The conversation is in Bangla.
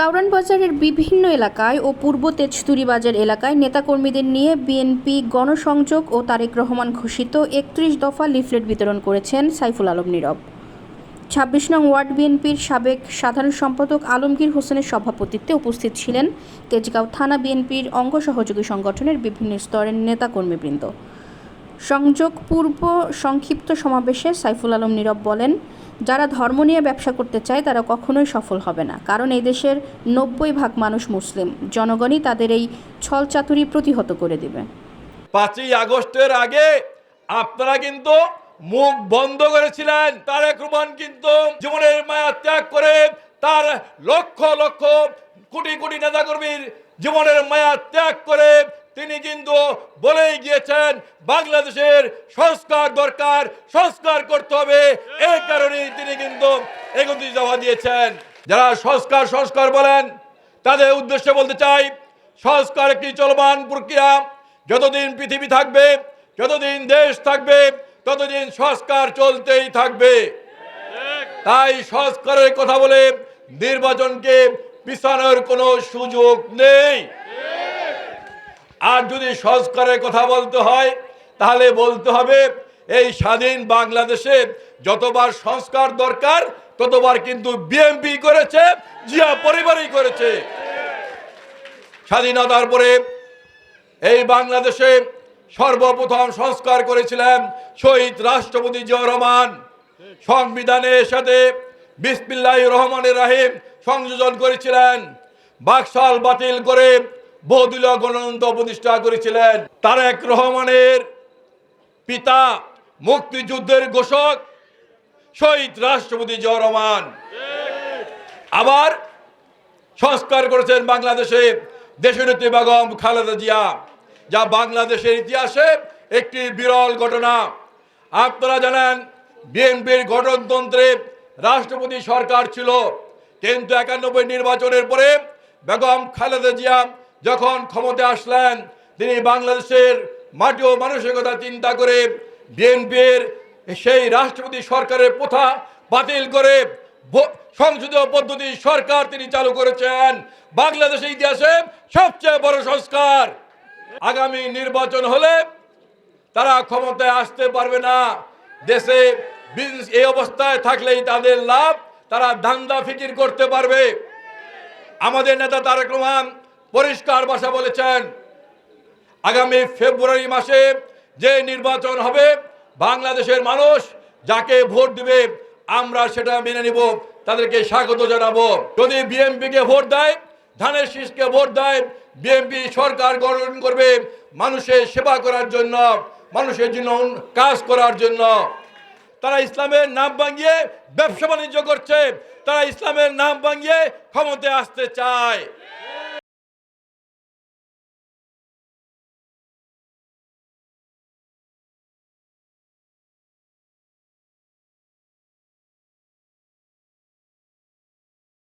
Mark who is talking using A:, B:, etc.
A: কাউরান বাজারের বিভিন্ন এলাকায় ও পূর্ব তেজতুরী বাজার এলাকায় নেতাকর্মীদের নিয়ে বিএনপি গণসংযোগ ও তারেক রহমান ঘোষিত ৩১ দফা লিফলেট বিতরণ করেছেন সাইফুল আলম নীরব। ২৬ নং ওয়ার্ড বিএনপির সাবেক সাধারণ সম্পাদক আলমগীর হোসেনের সভাপতিত্বে উপস্থিত ছিলেন তেজগাঁও থানা বিএনপির অঙ্গ সহযোগী সংগঠনের বিভিন্ন স্তরের নেতাকর্মীবৃন্দ। সংযোগ পূর্ব সংক্ষিপ্ত সমাবেশে সাইফুল আলম নীরব বলেন, যারা ধর্ম নিয়ে ব্যবসা করতে চায় তারা কখনোই সফল হবে না, কারণ এই দেশের ৯০% মানুষ মুসলিম। জনগণই তাদের এই ছলচাতুরি প্রতিহত করে দেবে।
B: ৫ই আগস্টের আগে আপনারা কিন্তু মুখ বন্ধ করেছিলেন। তারেক রহমান কিন্তু জীবনের মায়া ত্যাগ করে তার লক্ষ লক্ষ কোটি কোটি নেতাকর্মীর জীবনের মায়া ত্যাগ করে তিনি কিন্তু বলেই গিয়েছেন বাংলাদেশের সংস্কার দরকার, সংস্কার করতে হবে। এই কারণেই তিনি কিন্তু ৩১ দফা দিয়েছেন। যারা সংস্কার বলেন তাদের উদ্দেশ্যে বলতে চাই, সংস্কার একটি চলমান প্রক্রিয়া। যতদিন পৃথিবী থাকবে, যতদিন দেশ থাকবে, ততদিন সংস্কার চলতেই থাকবে। তাই সংস্কারের কথা বলে নির্বাচনকে পিছানোর কোনো সুযোগ নেই। আর যদি সংস্কারের কথা বলতে হয় তাহলে বলতে হবে এই স্বাধীন বাংলাদেশে যতবার সংস্কার দরকার ততবার কিন্তু বিএনপি করেছে, জিয়া পরিবারই করেছে। স্বাধীনতার পরে এই বাংলাদেশে সর্বপ্রথম সংস্কার করেছিলেন শহীদ রাষ্ট্রপতি জিয়াউর রহমান। সংবিধানের সাথে বিসমিল্লাহির রহমানির রহিম সংযোজন করেছিলেন। বাকশাল বাতিল করে বহুদলীয় গণতন্ত্র প্রতিষ্ঠা করেছিলেন। তারেক রহমানের পিতা মুক্তিযুদ্ধের ঘোষক শহীদ রাষ্ট্রপতি জিয়াউর রহমান। আবার সংস্কার করেছেন বাংলাদেশে দেশনেত্রী বেগম খালেদা জিয়া, যা বাংলাদেশের ইতিহাসে একটি বিরল ঘটনা। আপনারা জানেন বিএনপির গঠনতন্ত্রে রাষ্ট্রপতি সরকার ছিল, কিন্তু ৯১ নির্বাচনের পরে বেগম খালেদা জিয়া যখন ক্ষমতায় আসলেন তিনি বাংলাদেশের মাটি ও মানসিকতা চিন্তা করে বিএনপির সেই রাষ্ট্রপতি সরকারের প্রথা বাতিল করে সংসদীয় পদ্ধতি সরকার তিনি চালু করেছেন। বাংলাদেশের ইতিহাসে সবচেয়ে বড় সংস্কার। আগামী নির্বাচন হলে তারা ক্ষমতায় আসতে পারবে না। দেশে বিজনেস এই অবস্থায় থাকলেই তাদের লাভ, তারা ধান্দা ফিকির করতে পারবে। আমাদের নেতা তারেক রহমান পরিষ্কার ভাষা বলেছেন, আগামী ফেব্রুয়ারি মাসে যে নির্বাচন হবে বাংলাদেশের মানুষ যাকে ভোট দিবে আমরা সেটা মেনে নিব, তাদেরকে স্বাগত জানাবো। যদি বিএনপিকে ভোট দেয়, ধানের শীষকে ভোট দেয়, বিএনপি সরকার গঠন করবে মানুষের সেবা করার জন্য, মানুষের জন্য কাজ করার জন্য। তারা ইসলামের নাম ভাঙিয়ে ব্যবসা বাণিজ্য করছে, তারা ইসলামের নাম ভাঙিয়ে ক্ষমতায় আসতে চায়।